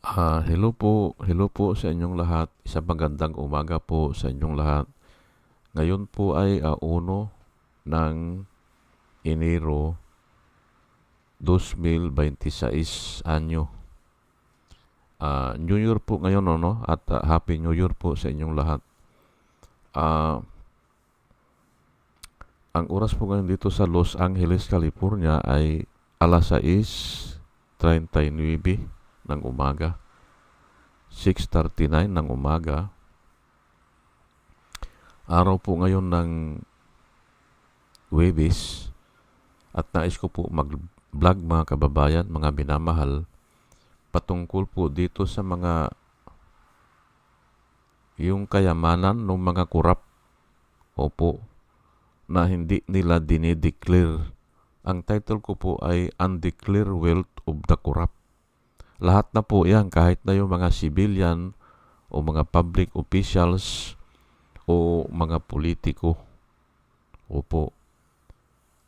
Hello po sa inyong lahat. Isang magandang umaga po sa inyong lahat. Ngayon po ay 1 ng Enero 2026 anyo. New Year po ngayon, no? At Happy New Year po sa inyong lahat. Ah, ang oras po ngayon dito sa Los Angeles, California ay alas 6:39 ng umaga. 6:39 ng umaga. Araw po ngayon ng Huwebes at nais ko po mag-vlog mga kababayan, mga minamahal, patungkol po dito sa yung kayamanan ng mga kurap, opo, na hindi nila dinideclare. Ang title ko po ay Undeclared Wealth of the Corrupt. Lahat na po yan, kahit na yung mga civilian o mga public officials o mga politiko. Opo,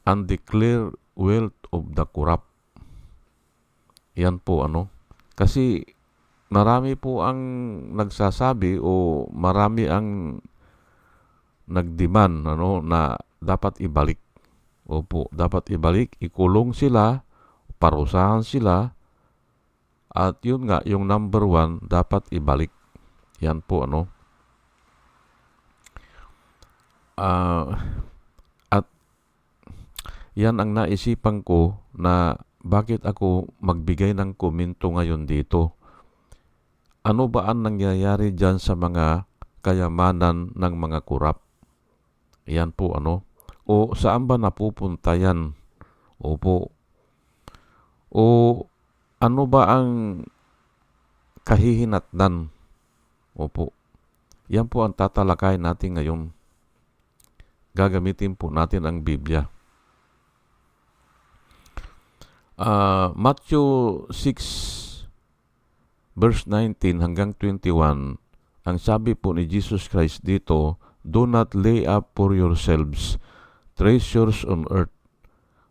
undeclared wealth of the corrupt. Yan po Kasi marami po ang nagsasabi o marami ang nagdemand na dapat ibalik. Opo, dapat ibalik, ikulong sila, parusahan sila, at yun nga, yung number 1, dapat ibalik. Yan po Ah, at yan ang naisipan ko na bakit ako magbigay ng komento ngayon dito. Ano ba ang nangyayari dyan sa mga kayamanan ng mga kurap? Yan po O saan ba napupunta yan? Opo. O ano ba ang kahihinatnan? Opo. Yan po ang tatalakay natin ngayon. Gagamitin po natin ang Biblia. Matthew 6 verse 19 hanggang 21, ang sabi po ni Jesus Christ dito, "Do not lay up for yourselves treasures on earth,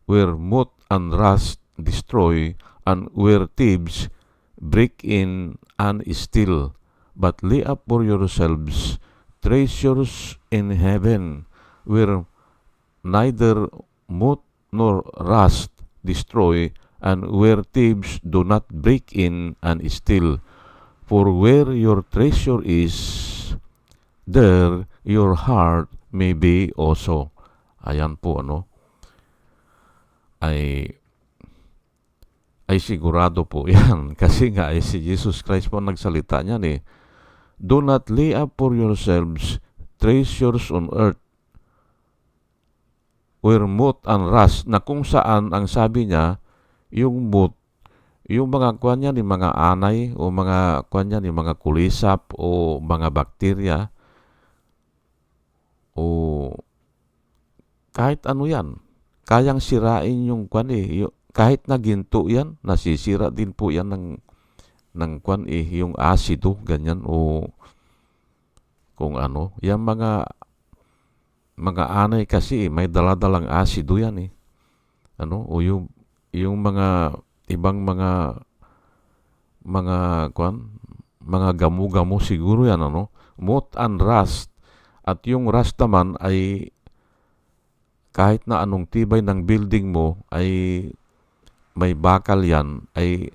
where moth and rust destroy, and where thieves break in and steal. But lay up for yourselves treasures in heaven, where neither moth nor rust destroy, and where thieves do not break in and steal. For where your treasure is, there your heart may be also." Ayan po ay sigurado po yan. Kasi nga si Jesus Christ po nagsalita niyan "Do not lay up for yourselves treasures on earth, where moth and rust," na kung saan ang sabi niya, yung moth, yung mga kuwan niya, yung mga anay o mga kuwan niya, yung mga kulisap o mga bakterya o kahit ano yan, kayang sirain yung kuwan kahit na ginto yan, nasisira din po yan ng kuwan yung asido, ganyan o kung yung mga anay kasi may daladalang asido yan o yung mga ibang mga kuwan, mga gamu-gamu siguro yan moth and rust. At yung rust naman ay kahit na anong tibay ng building mo ay may bakal yan, ay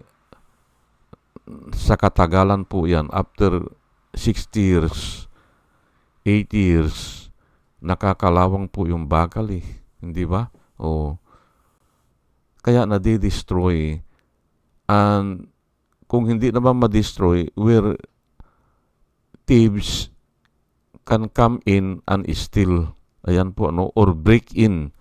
sa katagalan po yan, after 60 years, 80 years, nakakalawang po yung bakal hindi ba? Kaya nadi-destroy. And kung hindi naman ma-destroy, where thieves can come in and steal. Ayan po or break in.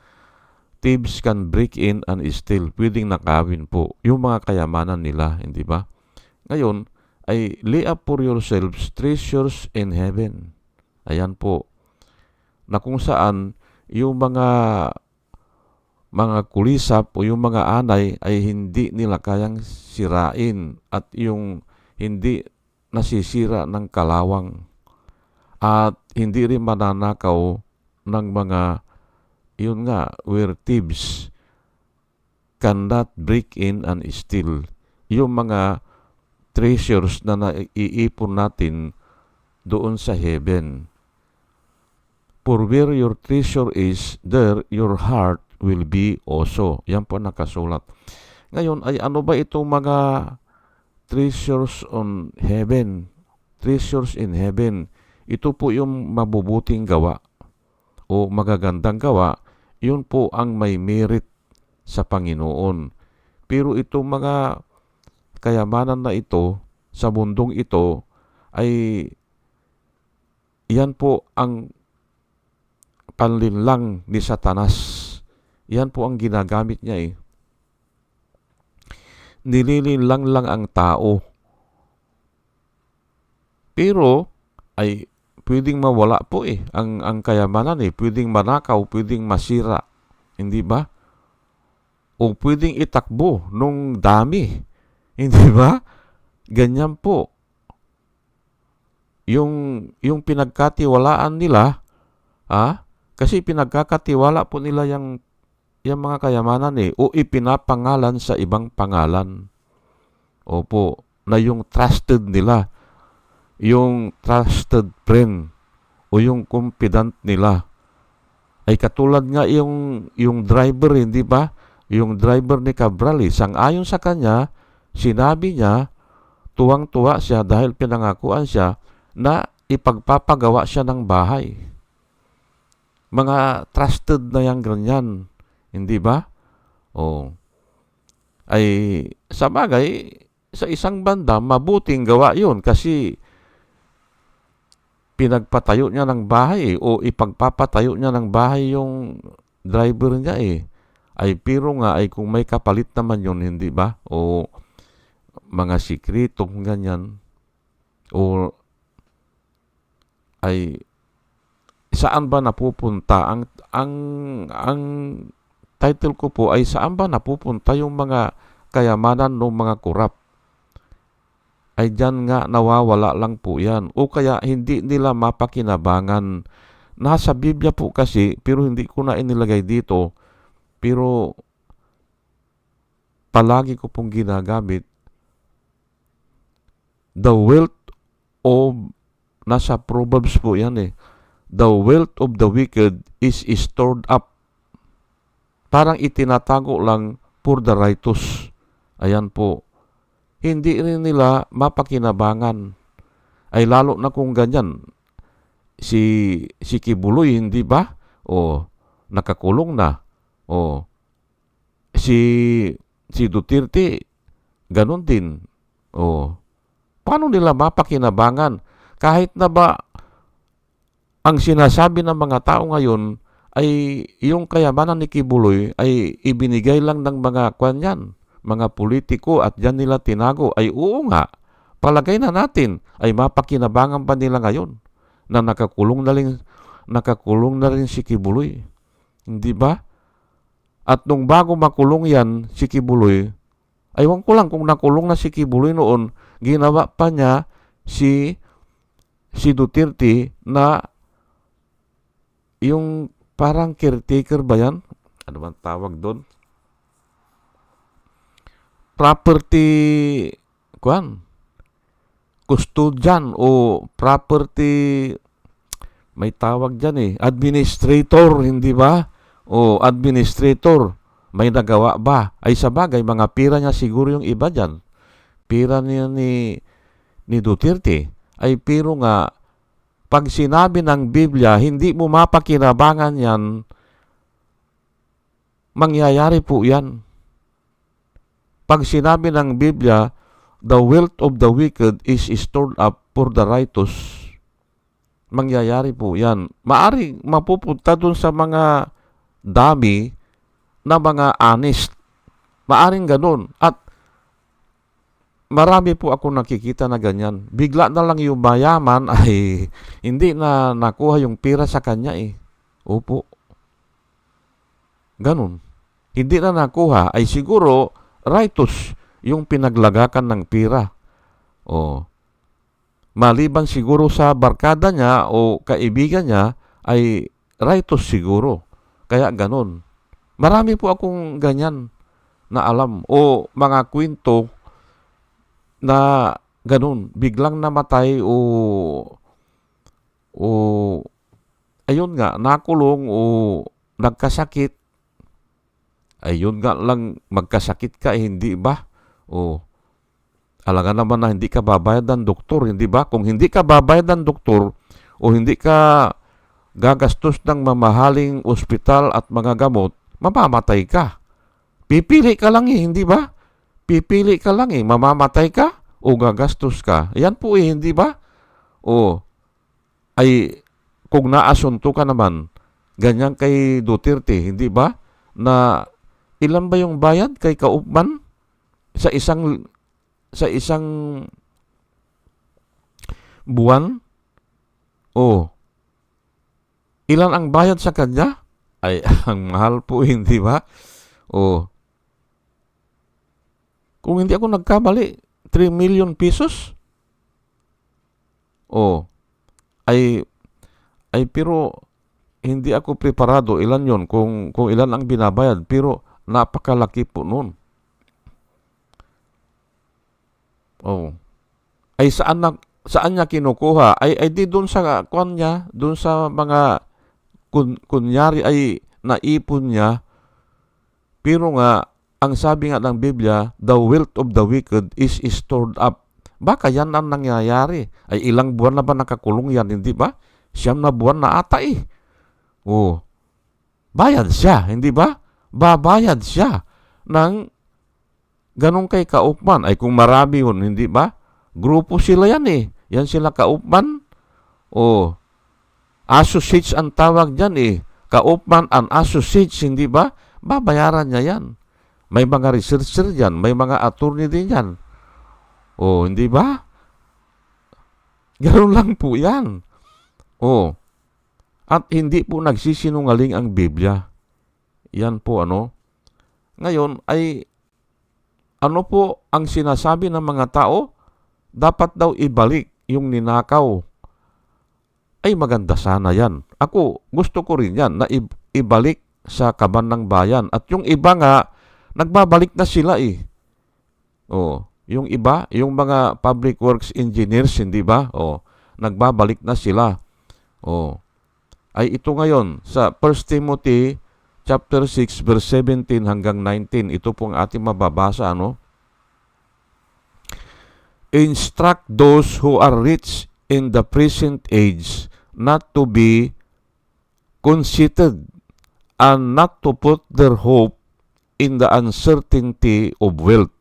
Thieves can break in and steal. Pwedeng nakawin po yung mga kayamanan nila, hindi ba? Ngayon, ay lay up for yourselves treasures in heaven. Ayan po. Na kung saan yung mga kulisap o yung mga anay ay hindi nila kayang sirain at yung hindi nasisira ng kalawang at hindi rin mananakaw ng mga yun nga, where thieves cannot break in and steal. Yung mga treasures na naiipon natin doon sa heaven. For where your treasure is, there your heart will be also. Yan po nakasulat. Ngayon, ay ano ba itong mga treasures on heaven? Treasures in heaven. Ito po yung mabubuting gawa o magagandang gawa. Yun po ang may merit sa Panginoon. Pero itong mga kayamanan na ito, sa mundong ito, ay yan po ang panlinlang ni Satanas. Yan po ang ginagamit niya Nililinlang lang ang tao. Pero ay pwedeng mawala po ang kayamanan Pwedeng manakaw, pwedeng masira. Hindi ba? O pwedeng itakbo nung dami. Hindi ba? Ganyan po. Yung pinagkatiwalaan nila, kasi pinagkakatiwala po nila yung mga kayamanan o ipinapangalan sa ibang pangalan. Opo, na yung trusted nila, yung trusted friend o yung confidant nila. Ay katulad nga yung driver, hindi ba? Yung driver ni Cabral, sang-ayon sa kanya, sinabi niya, tuwang-tuwa siya dahil pinangakuan siya na ipagpapagawa siya ng bahay. Mga trusted na yang ganyan, hindi ba? Ay sa bagay, sa isang banda, mabuting gawa yun kasi pinagpatayo niya ng bahay o ipagpapatayo niya ng bahay yung driver niya Ay pero nga ay kung may kapalit naman yun, hindi ba? O mga sikretong ganyan. O ay saan ba napupunta? Ang title ko po ay saan ba napupunta yung mga kayamanan ng mga kurap? Ay dyan nga nawawala lang po yan. O kaya hindi nila mapakinabangan. Nasa Biblia po kasi, pero hindi ko na inilagay dito. Pero palagi ko pong ginagamit. The wealth of, nasa Proverbs po yan The wealth of the wicked is stored up. Parang itinatago lang for the righteous. Ayan po. Hindi rin nila mapakinabangan. Ay lalo na kung ganyan. Si Kibuloy, hindi ba? Nakakulong na. Si Duterte, ganun din. Paano nila mapakinabangan? Kahit na ba ang sinasabi ng mga tao ngayon ay yung kayamanan ni Kibuloy ay ibinigay lang ng mga mga politiko at dyan nila tinago. Ay oo nga, palagay na natin ay mapakinabangan pa nila ngayon na nakakulong na rin si Kibuloy. Hindi ba? At nung bago makulong yan si Kibuloy, aywan ko lang kung nakulong na si Kibuloy noon, ginawa pa niya si Duterte na yung parang caretaker ba yan? Ano bang tawag doon? Property custodian o property, may tawag dyan administrator, hindi ba? O administrator, may nagawa ba? Ay sa bagay, mga pira niya siguro yung iba dyan. Pira niya ni Duterte. Ay pero nga, pag sinabi ng Biblia, hindi mo mapakinabangan yan, mangyayari po yan. Pag sinabi ng Biblia, the wealth of the wicked is stored up for the righteous, mangyayari po yan. Maaring mapupunta dun sa mga dami na mga honest. Maaring ganun. At marami po ako nakikita na ganyan. Bigla na lang yung mayaman ay hindi na nakuha yung pira sa kanya Opo. Ganun. Hindi na nakuha ay siguro righteous yung pinaglagakan ng pira. Maliban siguro sa barkada niya o kaibigan niya ay righteous siguro. Kaya ganun. Marami po akong ganyan na alam o mga kwento na ganun, biglang namatay o ayun nga, nakulong o nagkasakit, ayun nga lang, magkasakit ka, hindi ba? O, alangan naman na hindi ka babayad ng doktor, hindi ba? Kung hindi ka babayad ng doktor o hindi ka gagastos ng mamahaling ospital at mga gamot, mamamatay ka. Pipili ka lang hindi ba? Pipili ka lang mamamatay ka o gagastos ka. Yan po hindi ba? O, ay, kung naasunto ka naman, ganyan kay Duterte, hindi ba? Na ilan ba yung bayad kay Kaupman sa isang buwan? O, ilan ang bayad sa kanya? Ay, ang mahal po, hindi ba? O, kung hindi ako nagkamali, 3 million pesos? O, ay, pero hindi ako preparado ilan yon kung ilan ang binabayad, pero napakalaki po noon. Oh. Ay saan niya kinukuha? Ay di doon sa kwan niya, doon sa mga kunyari ay naipon niya. Pero nga ang sabi nga ng Biblia, the wealth of the wicked is stored up. Baka yan ang nangyayari. Ay ilang buwan na ba nakakulong yan, hindi ba? 9 na buwan na ata eh. Oh. Bayad siya, hindi ba? Babayad siya ng ganun kay Kaupman. Ay kung marami yun, hindi ba? Grupo sila yan eh. Yan sila Kaupman. O, associates ang tawag dyan eh. Kaupman and associates, hindi ba? Babayaran niya yan. May mga researcher yan. May mga attorney din yan. O, hindi ba? Ganun lang po yan. O, at hindi po nagsisinungaling ang Biblia. Yan po Ngayon ay ano po ang sinasabi ng mga tao? Dapat daw ibalik yung ninakaw. Ay maganda sana yan. Ako, gusto ko rin yan na ibalik sa kaban ng bayan. At yung iba nga, nagbabalik na sila eh. Yung iba, yung mga public works engineers, hindi ba? Nagbabalik na sila. Ay ito ngayon, sa 1 Timothy chapter 6, verse 17 hanggang 19, ito pong ating mababasa, Instruct those who are rich in the present age not to be conceited and not to put their hope in the uncertainty of wealth,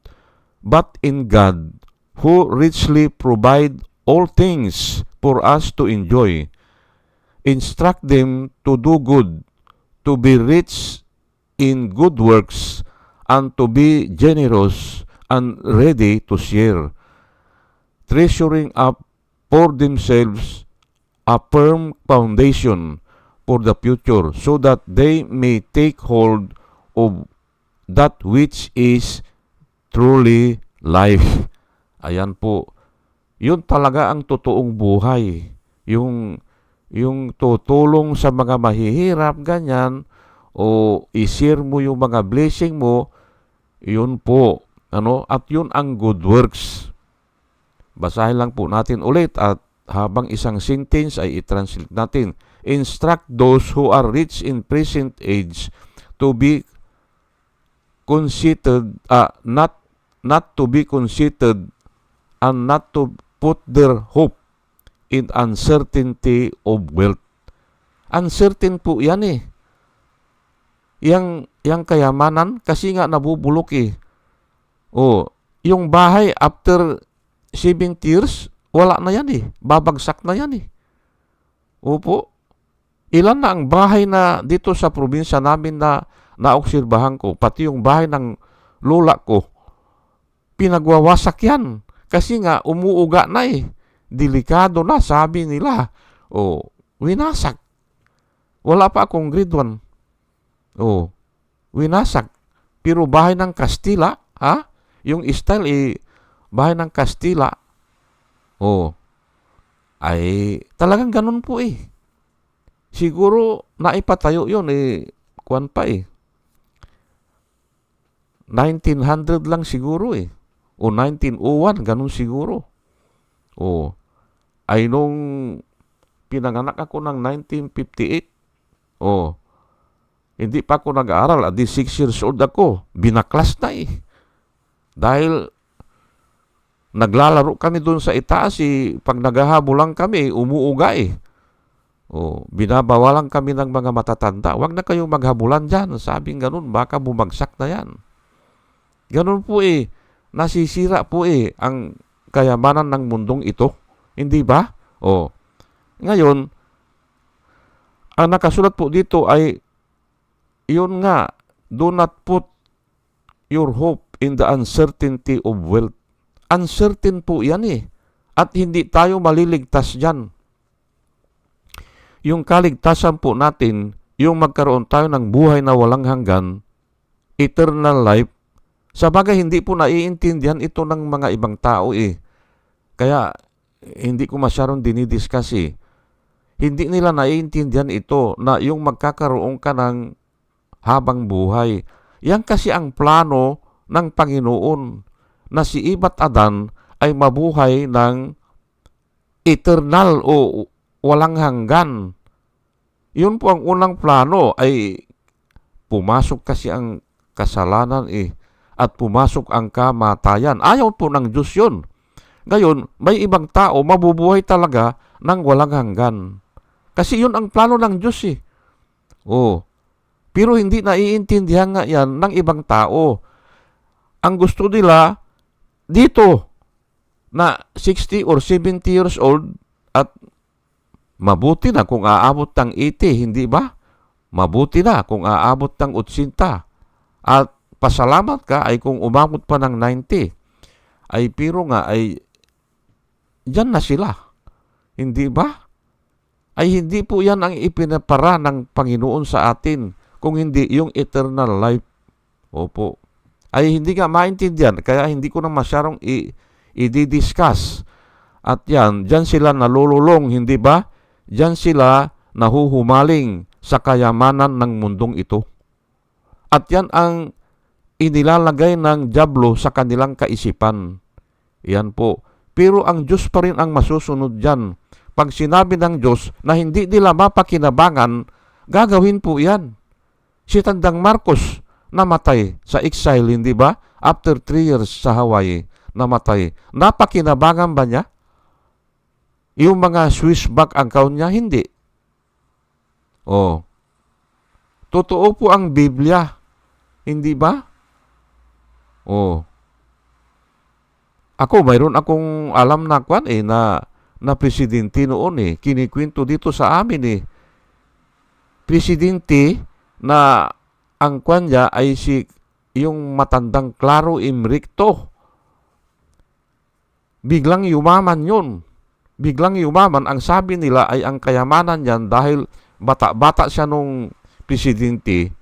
but in God, who richly provide all things for us to enjoy. Instruct them to do good, to be rich in good works, and to be generous and ready to share, treasuring up for themselves a firm foundation for the future, so that they may take hold of that which is truly life. Ayan po. Yun talaga ang totoong buhay. Yung tutulong sa mga mahihirap, ganyan, o i-share mo yung mga blessing mo, yun po. At yun ang good works. Basahin lang po natin ulit at habang isang sentence ay i-translate natin. Instruct those who are rich in present age to be conceited, not to be conceited and not to put their hope in uncertainty of wealth. Uncertain po yan eh. Yang kayamanan kasi nga nabubulok eh. Yung bahay after 70 years, wala na yan eh. Babagsak na yan eh. Opo. Ilan na ang bahay na dito sa probinsya namin na naobserbahan ko, pati yung bahay ng lola ko, pinagwawasak yan. Kasi nga, umuuga na eh. Delikado na, sabi nila. Winasak. Wala pa akong grade 1. Winasak. Pero bahay ng Kastila, yung style bahay ng Kastila. Ay talagang ganun po eh. Siguro naipatayo yun kuwan pa 1900 lang siguro o 1901, ganun siguro. Oh, ay nung pinanganak ako ng 1958, oh, hindi pa ako nag-aaral. At 6 years old ako, binaklas na eh. Dahil naglalaro kami doon sa itaas eh. Pag naghahabulan kami, umuuga eh. Oh, binabawalan kami ng mga matatanda. Huwag na kayong maghabulan dyan. Sabing ganun, baka bumagsak na yan. Ganun po eh. Nasisira po eh ang kayamanan ng mundong ito. Hindi ba? Oh. Ngayon, ang nakasulat po dito ay yun nga, do not put your hope in the uncertainty of wealth. Uncertain po yan eh. At hindi tayo maliligtas dyan. Yung kaligtasan po natin, yung magkaroon tayo ng buhay na walang hanggan, eternal life, sa bagay hindi po naiintindihan ito ng mga ibang tao eh. Kaya hindi ko masyadong dinidiscuss eh. Hindi nila naiintindihan ito na yung magkakaroon ka ng habang buhay. Yan kasi ang plano ng Panginoon na si Iba't Adan ay mabuhay ng eternal o walang hanggan. Yun po ang unang plano ay pumasok kasi ang kasalanan eh at pumasok ang kamatayan. Ayaw po ng Diyos yun. Ngayon, may ibang tao mabubuhay talaga ng walang hanggan. Kasi yun ang plano ng Diyos eh. Oh. Pero hindi naiintindihan nga yan ng ibang tao. Ang gusto nila dito na 60 or 70 years old at mabuti na kung aabot ng 80, hindi ba? Mabuti na kung aabot ng 80. At pasalamat ka ay kung umabot pa ng 90. Ay pero nga ay dyan na sila. Hindi ba? Ay hindi po yan ang ipinapara ng Panginoon sa atin kung hindi yung eternal life. Opo. Ay hindi nga maintindihan kaya hindi ko na masyadong i-discuss. At yan, dyan sila nalululong, hindi ba? Dyan sila nahuhumaling sa kayamanan ng mundong ito. At yan ang inilalagay ng dyablo sa kanilang kaisipan. Yan po. Pero ang Diyos pa rin ang masusunod dyan. Pag sinabi ng Diyos na hindi nila mapakinabangan, gagawin po yan. Si Tandang Marcos namatay sa exile, hindi ba? After 3 years sa Hawaii, namatay. Napakinabangan ba niya? Yung mga Swiss bank account niya, hindi. Oh. Totoo po ang Biblia. Hindi ba? Oh. Ako, mayroon akong alam na kwan eh, na presidente noon eh. Kinikwento dito sa amin eh. Presidente na ang kwan niya ay yung matandang Claro Imricto. Biglang yumaman yun. Biglang yumaman. Ang sabi nila ay ang kayamanan niyan dahil bata-bata siya nung presidente.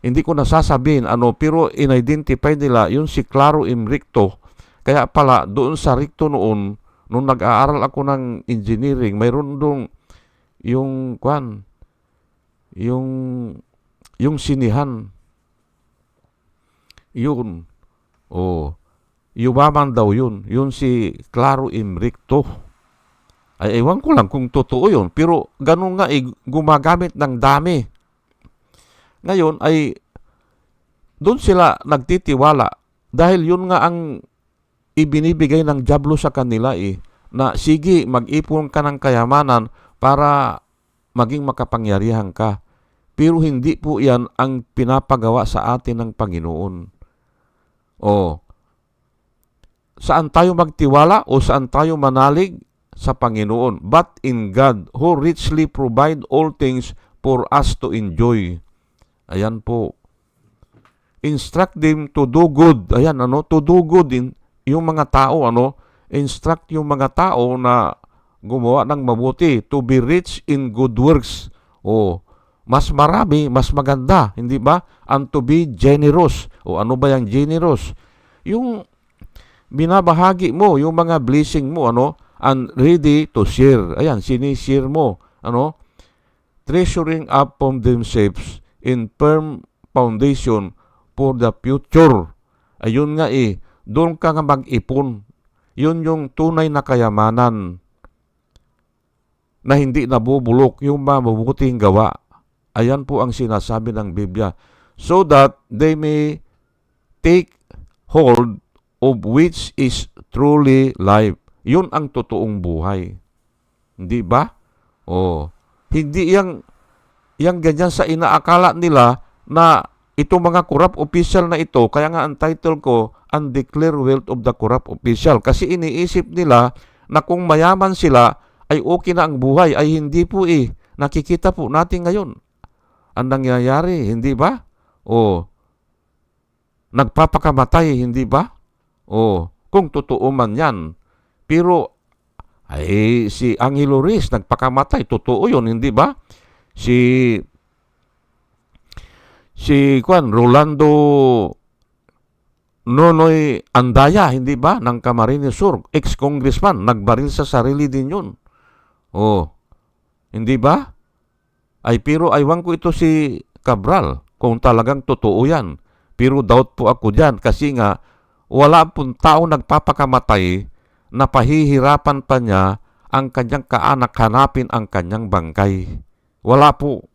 Hindi ko nasasabihin pero in-identify nila yung si Claro Imricto. Kaya pala, doon sa Ricto noon, nung nag-aaral ako ng engineering, mayroon doon yung kwan, yung sinihan. Yun. Oh. Yumaman daw yun. Yun si Claro Imricto. Ay, ewan ko lang kung totoo yun. Pero ganun nga gumagamit ng dami. Ngayon ay doon sila nagtitiwala. Dahil yun nga ang ibinibigay ng dyablo sa kanila na sige, mag-ipon ka ng kayamanan para maging makapangyarihan ka. Pero hindi po yan ang pinapagawa sa atin ng Panginoon. O, saan tayo magtiwala o saan tayo manalig? Sa Panginoon. But in God, who richly provide all things for us to enjoy. Ayan po. Instruct them to do good. Ayan, to do good yung mga tao, instruct yung mga tao na gumawa ng mabuti, to be rich in good works. O, mas marami, mas maganda, hindi ba? And to be generous. O, ano ba yung generous? Yung binabahagi mo, yung mga blessing mo, and ready to share. Ayan, sinishare mo. Treasuring up from themselves in firm foundation for the future. Ayun nga doon ka nga mag-ipon. Yun yung tunay na kayamanan na hindi nabubulok, yung mabubuting gawa. Ayan po ang sinasabi ng Biblia. So that they may take hold of which is truly life. Yun ang totoong buhay. Hindi ba? Hindi yang ganyan sa inaakala nila na itong mga corrupt official na ito, kaya nga ang title ko, Undeclared Wealth of the Corrupt Official. Kasi iniisip nila na kung mayaman sila, ay okay na ang buhay. Ay hindi po eh. Nakikita po natin ngayon ang nangyayari, hindi ba? Nagpapakamatay, hindi ba? Kung totoo man yan. Pero, ay si Angelo Reyes nagpakamatay, totoo yun, hindi ba? Si Rolando Nonoy Andaya, hindi ba? Ng Camarines Sur, ex-congressman, nagbaril sa sarili din yun. Hindi ba? Ay pero aywan ko ito si Cabral kung talagang totoo yan. Pero doubt po ako dyan kasi nga wala pong tao nagpapakamatay na pahihirapan pa niya ang kanyang kaanak hanapin ang kanyang bangkay. Wala po.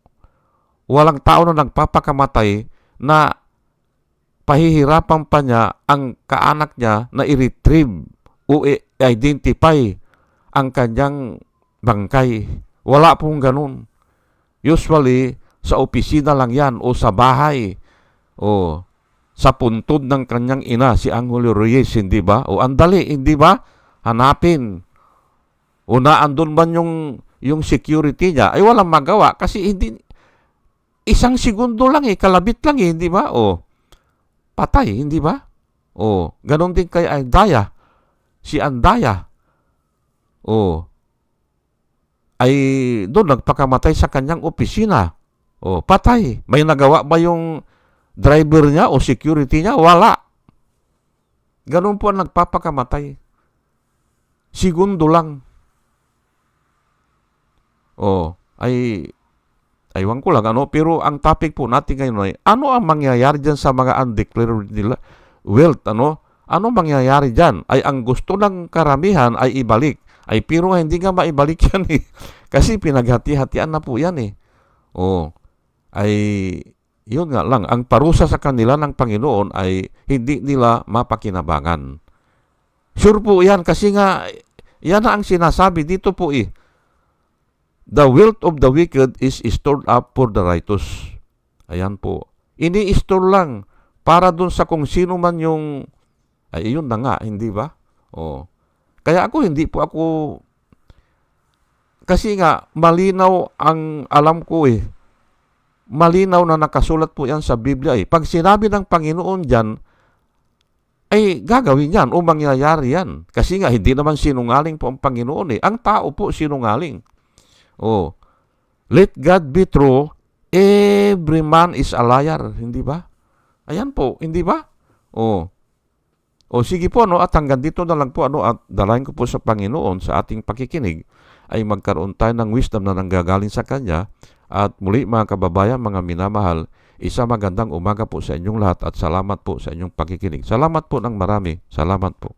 Walang tao na nagpapakamatay na pahihirapan pa niya ang kaanak niya na i-retrieve o i-identify ang kanyang bangkay. Wala pong ganun. Usually, sa opisina lang yan o sa bahay o sa puntod ng kanyang ina, si Angelo Reyes, hindi ba? Andali, hindi ba? Hanapin. Naandun man yung security niya, ay walang magawa kasi hindi, isang segundo lang kalabit lang hindi ba? Patay, hindi ba? Ganon din kay Andaya. Si Andaya, ay doon nagpakamatay sa kanyang opisina. Patay. May nagawa ba yung driver niya o security niya? Wala. Ganun po ang nagpapakamatay. Segundo lang. Aywan ko lang, pero ang topic po natin ngayon ay, ano ang mangyayari dyan sa mga undeclared wealth, Ano mangyayari dyan? Ay ang gusto ng karamihan ay ibalik. Ay pero hindi nga maibalik yan eh. Kasi pinaghati-hatian na po yan eh. Ay yun nga lang, ang parusa sa kanila ng Panginoon ay hindi nila mapakinabangan. Sure po yan kasi nga, yan na ang sinasabi dito po eh. The wealth of the wicked is stored up for the righteous. Ayan po. Ini-store lang para dun sa kung sino man yung, ay yun na nga, hindi ba? Kaya hindi po ako, kasi nga, malinaw ang alam ko eh. Malinaw na nakasulat po yan sa Biblia eh. Pag sinabi ng Panginoon dyan, ay gagawin yan o mangyayari yan. Kasi nga, hindi naman sinungaling po ang Panginoon eh. Ang tao po sinungaling. Let God be true, every man is a liar. Hindi ba? Ayan po, hindi ba? Sige po, at hanggang dito na lang po, at dalayan ko po sa Panginoon sa ating pakikinig, ay magkaroon tayo ng wisdom na nanggagaling sa Kanya. At muli mga kababayan, mga minamahal, isa magandang umaga po sa inyong lahat at salamat po sa inyong pakikinig. Salamat po ng marami. Salamat po.